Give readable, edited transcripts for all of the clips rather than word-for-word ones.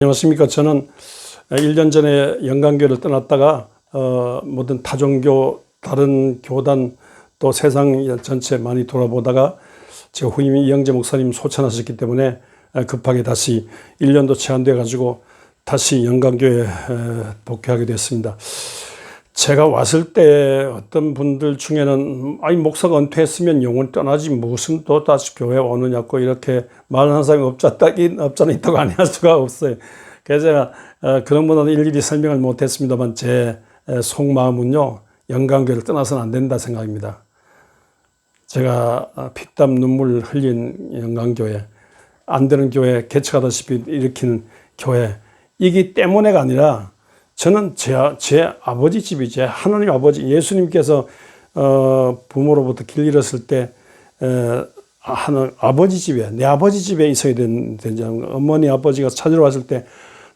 안녕하십니까. 저는 1년 전에 영광교회를 떠났다가 모든 타종교, 다른 교단 또 세상 전체 많이 돌아보다가 제 후임인 이영재 목사님 소천하셨기 때문에 급하게 다시 1년도 채 안 돼 가지고 다시 영광교회에 복귀하게 됐습니다. 제가 왔을 때 어떤 분들 중에는 아니 목사가 은퇴했으면 영원 떠나지 무슨 또 다시 교회 오느냐고 이렇게 말하는 사람이 없잖아 있다고 안 할 수가 없어요. 그래서 제가 그런 분은 일일이 설명을 못했습니다만 제 속마음은요, 영광교회를 떠나서는 안 된다 생각입니다. 제가 피땀 눈물 흘린 영광교회, 안 되는 교회, 개척하다시피 일으키는 교회, 이기 때문에가 아니라 저는 제 아버지 집이, 제 하나님 아버지 예수님께서 부모로부터 길 잃었을 때 하는 아버지 집에, 내 아버지 집에 있어야 된다는, 어머니 아버지가 찾으러 왔을 때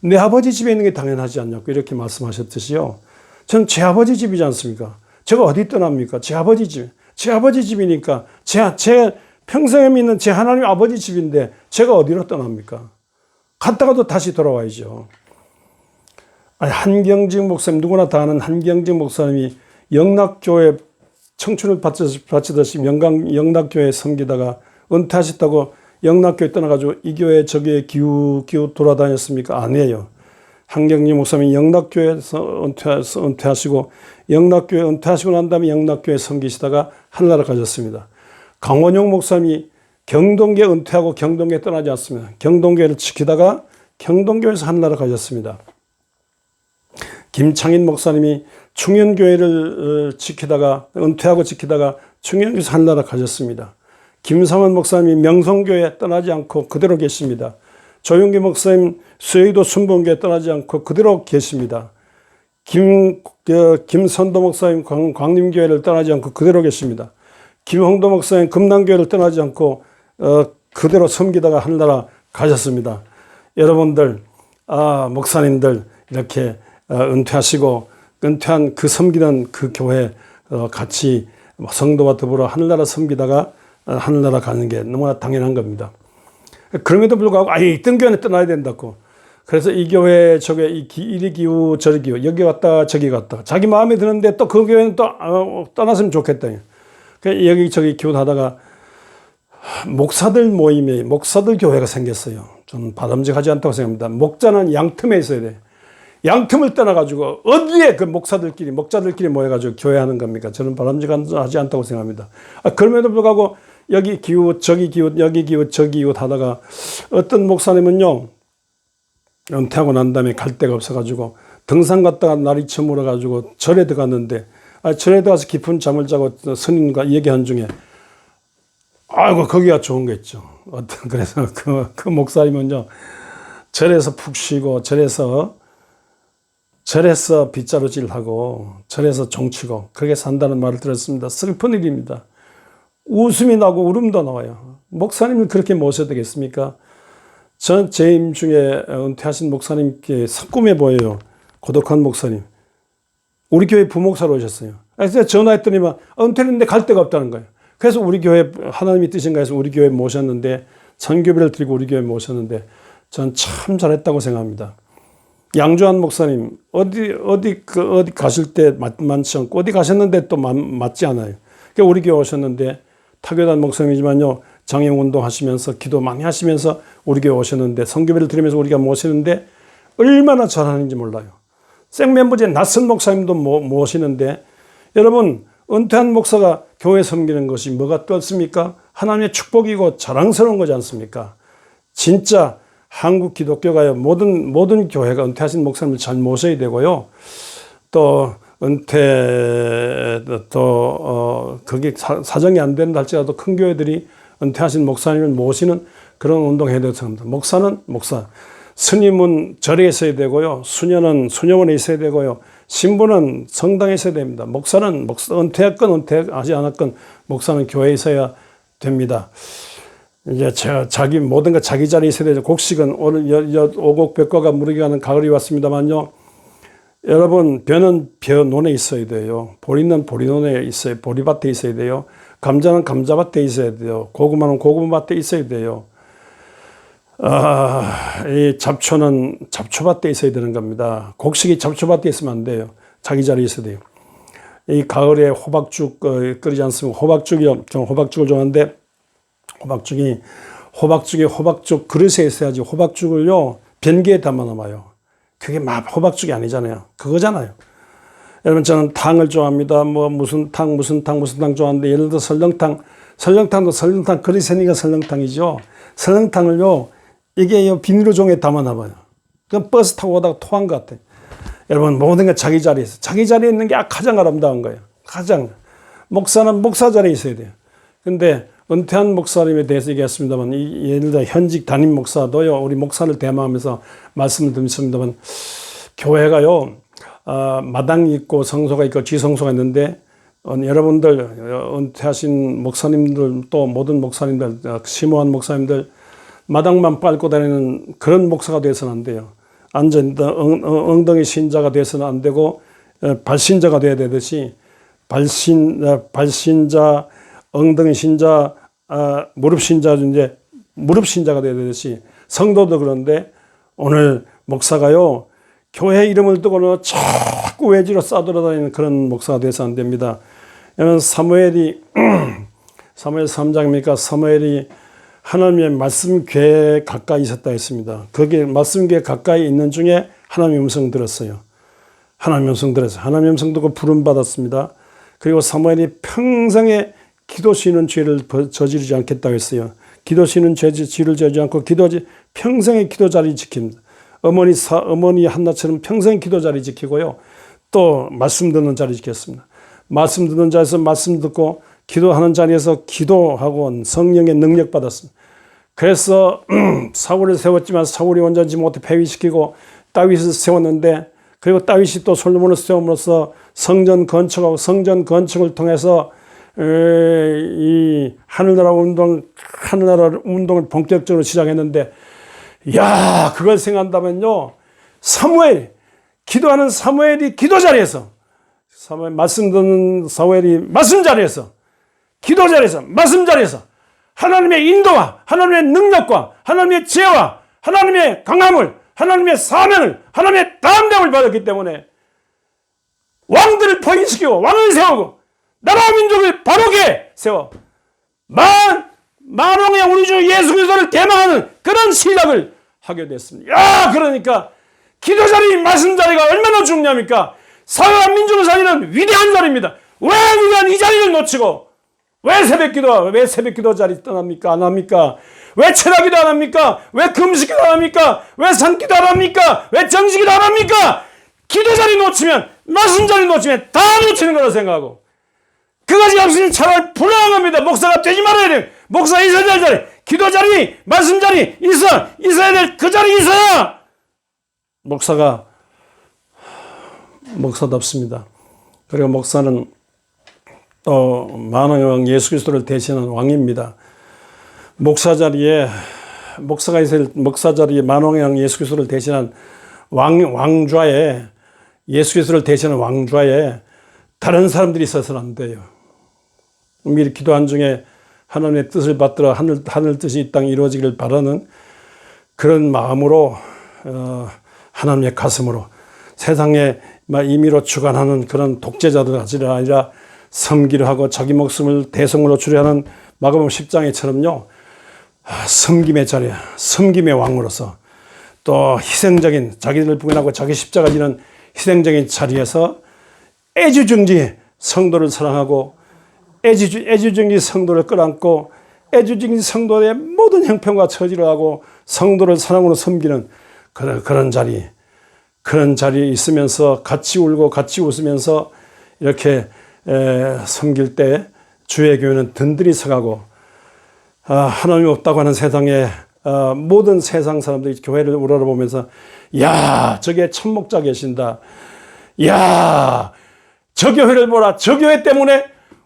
내 아버지 집에 있는 게 당연하지 않냐고 이렇게 말씀하셨듯이요. 저는 제 아버지 집이지 않습니까? 제가 어디 떠납니까? 제 아버지 집. 제 아버지 집이니까 제 평생에 믿는 제 하나님 아버지 집인데 제가 어디로 떠납니까? 갔다가도 다시 돌아와야죠. 아니, 한경직 목사님, 누구나 다 아는 한경직 목사님이 영락교회 청춘을 바치듯이 영락교회 섬기다가 은퇴하셨다고 영락교회 떠나가지고 이 교회 저 교회 기우 돌아다녔습니까? 아니에요. 한경직 목사님이 영락교회에서 은퇴하시고 영락교회 은퇴하시고 난 다음에 영락교회 섬기시다가 하늘나라 가셨습니다. 강원용 목사님이 경동교회 은퇴하고 경동교회 떠나지 않습니다. 경동교회를 지키다가 경동교회에서 하늘나라 가셨습니다. 김창인 목사님이 충현교회를 지키다가 은퇴하고 지키다가 충현교회에서 하늘나라 가셨습니다. 김상원 목사님이 명성교회 떠나지 않고 그대로 계십니다. 조용기 목사님 수여의도 순복음교회 떠나지 않고 그대로 계십니다. 김선도 목사님 광림교회를 떠나지 않고 그대로 계십니다. 김홍도 목사님 금남교회를 떠나지 않고 그대로 섬기다가 하늘나라 가셨습니다. 여러분들, 목사님들 이렇게 은퇴하시고 은퇴한 그 섬기던 그 교회 같이 성도와 더불어 하늘나라 섬기다가 하늘나라 가는 게 너무나 당연한 겁니다. 그럼에도 불구하고 있던 교회는 떠나야 된다고. 그래서 이 교회 저게 이리 기우 저리 기우 여기 갔다 저기 갔다 자기 마음에 드는데 또 그 교회는 또 떠났으면 좋겠다. 여기저기 기웃하다가 목사들 모임에 목사들 교회가 생겼어요. 저는 바람직하지 않다고 생각합니다. 목자는 양틈에 있어야 돼. 양틈을 떠나가지고 어디에 그 목자들끼리 모여가지고 교회하는 겁니까? 저는 바람직하지 않다고 생각합니다. 그럼에도 불구하고 여기 기웃 저기 기웃 여기 기웃 저기 기웃 하다가 어떤 목사님은요, 은퇴하고 난 다음에 갈 데가 없어가지고 등산 갔다가 날이 저물어가지고 절에 들어갔는데 절에 들어가서 깊은 잠을 자고 스님과 얘기한 중에 아이고 거기가 좋은 거 있죠. 그래서 그 목사님은요, 절에서 푹 쉬고 절에서 빗자루질하고 절에서 종치고 그렇게 산다는 말을 들었습니다. 슬픈 일입니다. 웃음이 나고 울음도 나와요. 목사님을 그렇게 모셔야 되겠습니까? 전 재임 중에 은퇴하신 목사님께 꿈에 보여요. 고독한 목사님. 우리 교회 부목사로 오셨어요. 그래서 전화했더니만 은퇴했는데 갈 데가 없다는 거예요. 그래서 우리 교회 하나님이 뜻인가 해서 우리 교회 모셨는데, 선교비를 드리고 우리 교회 모셨는데 전 참 잘했다고 생각합니다. 양조한 목사님 어디 가실 때 많지 않고 어디 가셨는데 또 맞지 않아요. 그러니까 우리 교회 오셨는데 타교단 목사님이지만요, 장애운동 하시면서 기도 많이 하시면서 우리 교회 오셨는데 선교비를 드리면서 우리가 모시는데 얼마나 잘하는지 몰라요. 생멤버제 낯선 목사님도 모시는데 여러분, 은퇴한 목사가 교회 섬기는 것이 뭐가 떴습니까? 하나님의 축복이고 자랑스러운 거지 않습니까? 진짜 한국 기독교가요, 모든 교회가 은퇴하신 목사님을 잘 모셔야 되고요. 또 그게 사정이 안 된다 할지라도 큰 교회들이 은퇴하신 목사님을 모시는 그런 운동을 해야 된다. 목사는 목사, 스님은 절에 있어야 되고요. 수녀는 수녀원에 있어야 되고요. 신부는 성당에 있어야 됩니다. 목사는 은퇴했건 은퇴하지 않았건 목사는 교회에 있어야 됩니다. 이제 모든 거 자기 자리에 있어야 되죠. 곡식은 오늘 오곡백과가 무르게 가는 가을이 왔습니다만요. 여러분, 벼는 벼논에 있어야 돼요. 보리는 보리논에 있어요. 보리밭에 있어야 돼요. 감자는 감자밭에 있어야 돼요. 고구마는 고구마밭에 있어야 돼요. 이 잡초는 잡초밭에 있어야 되는 겁니다. 곡식이 잡초밭에 있으면 안 돼요. 자기 자리에 있어야 돼요. 이 가을에 호박죽 끓이지 않습니까? 호박죽이요. 저는 호박죽을 좋아하는데 호박죽 그릇에 있어야지. 호박죽을요 변기에 담아 놔요. 그게 호박죽이 아니잖아요. 그거잖아요. 여러분, 저는 탕을 좋아합니다. 뭐 무슨 탕 좋아하는데, 예를 들어 설렁탕도 설렁탕 그릇이니까 설렁탕이죠. 설렁탕을요 이게 비닐로 종에 담아 놔봐요. 그럼 버스 타고 오다가 토한 것 같아요. 여러분, 모든 게 자기 자리에 있는 게 가장 아름다운 거예요. 가장. 목사는 목사 자리에 있어야 돼요. 근데 은퇴한 목사님에 대해서 얘기했습니다만, 예를 들어 현직 담임 목사도요, 우리 목사를 대마하면서 말씀을 드렸습니다만, 교회가요, 마당이 있고 성소가 있고 지성소가 있는데, 여러분들, 은퇴하신 목사님들, 또 모든 목사님들, 심오한 목사님들, 마당만 빨고 다니는 그런 목사가 돼서는 안 돼요. 엉덩이 신자가 돼서는 안 되고, 발신자가 돼야 되듯이, 발신자, 엉덩이 신자, 무릎 신자, 이제 무릎 신자가 돼야 되듯이, 성도도 그런데, 오늘 목사가요, 교회 이름을 두고는 자꾸 외지로 싸돌아다니는 그런 목사가 돼서 안 됩니다. 사무엘 3장입니까? 사무엘이 하나님의 말씀궤에 가까이 있었다 했습니다. 거기에 말씀궤 가까이 있는 중에 하나님의 음성 들었어요. 하나님의 음성 듣고 부름 받았습니다. 그리고 사무엘이 평생에 기도 쉬는 죄를 저지르지 않겠다고 했어요. 기도 쉬는 죄를 저지르지 않고 평생에 기도 자리 지킵니다. 어머니 한나처럼 평생 기도 자리 지키고요. 또 말씀 듣는 자리 지켰습니다. 말씀 듣는 자리에서 말씀 듣고 기도하는 자리에서 기도하고 성령의 능력 받았습니다. 그래서 사울을 세웠지만 사울이 온전치 못해 폐위시키고 다윗을 세웠는데, 그리고 다윗이 또 솔로몬을 세움으로써 성전 건축을 통해서 이 하늘나라 운동을 본격적으로 시작했는데, 야, 그걸 생각한다면요, 기도하는 사무엘이 기도 자리에서, 말씀 듣는 사무엘이 말씀 자리에서, 기도 자리에서, 말씀 자리에서 하나님의 인도와 하나님의 능력과 하나님의 지혜와 하나님의 강함을, 하나님의 사명을, 하나님의 담대함을 받았기 때문에 왕들을 포인시키고 왕을 세우고 나라와 민족을 바르게 세워 만왕의 우리 주 예수 그리스도를 대망하는 그런 시작을 하게 됐습니다. 야, 그러니까 기도 자리, 말씀 자리가 얼마나 중요합니까? 사회와 민족을 살리는 위대한 자리입니다. 왜 우리가 이 자리를 놓치고, 왜 새벽 기도 자리 떠납니까? 안 합니까? 왜 철학기도 안 합니까? 왜 금식기도 안 합니까? 왜 산기도 안 합니까? 왜 정식기도 안 합니까? 기도 자리 놓치면, 말씀 자리 놓치면 다 놓치는 거라 생각하고, 그것이 없으면 차라리 불행한 겁니다. 목사가 되지 말아야 돼요. 목사 있어야 될 자리, 기도 자리, 말씀 자리 있어야 될 그 자리 있어야 목사답습니다. 그리고 목사는 또 만왕의 왕 예수 그리스도를 대신하는 왕입니다. 목사 자리에 만왕의 왕 예수 그리스도를 대신한 왕좌에, 예수 그리스도를 대신하는 왕좌에 다른 사람들이 있어서는 안 돼요. 미리 기도한 중에 하나님의 뜻을 받들어 하늘 뜻이 이 땅에 이루어지기를 바라는 그런 마음으로, 하나님의 가슴으로 세상에 임의로 주관하는 그런 독재자들 아니라 섬기려 하고 자기 목숨을 대성으로 주려 하는 마가복음 10장에처럼요, 섬김의 자리, 섬김의 왕으로서 또 희생적인, 자기를 부인하고 자기 십자가 지는 희생적인 자리에서 애지중지 성도를 사랑하고 애지중지 성도를 끌어안고 애지중지 성도의 모든 형편과 처지를 하고 성도를 사랑으로 섬기는 그런 자리에 있으면서 같이 울고 같이 웃으면서 이렇게 섬길 때 주의 교회는 든든히 서가고, 하나님이 없다고 하는 세상에 모든 세상 사람들이 교회를 우러러보면서, 야, 저게 천목자 계신다. 야, 저 교회를 보라. 저 교회 때문에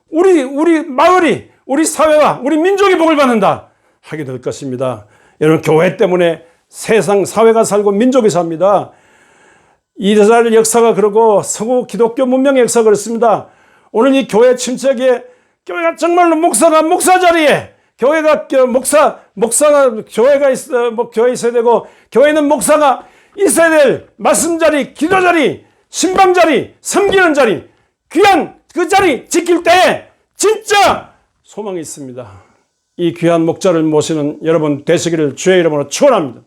우리 마을이, 우리 사회와 우리 민족이 복을 받는다 하게 될 것입니다. 여러분, 교회 때문에 세상 사회가 살고 민족이 삽니다. 이스라엘 역사가 그러고 서구 기독교 문명의 역사가 그렇습니다. 오늘 이 교회 침체기에 교회가 정말로 목사 자리에, 교회가 목사가 교회가 교회 있어야 되고, 교회는 목사가 있어야 될 말씀 자리, 기도 자리, 신방 자리, 섬기는 자리, 귀한 그 자리 지킬 때 진짜 소망이 있습니다. 이 귀한 목자를 모시는 여러분 되시기를 주의 이름으로 축원합니다.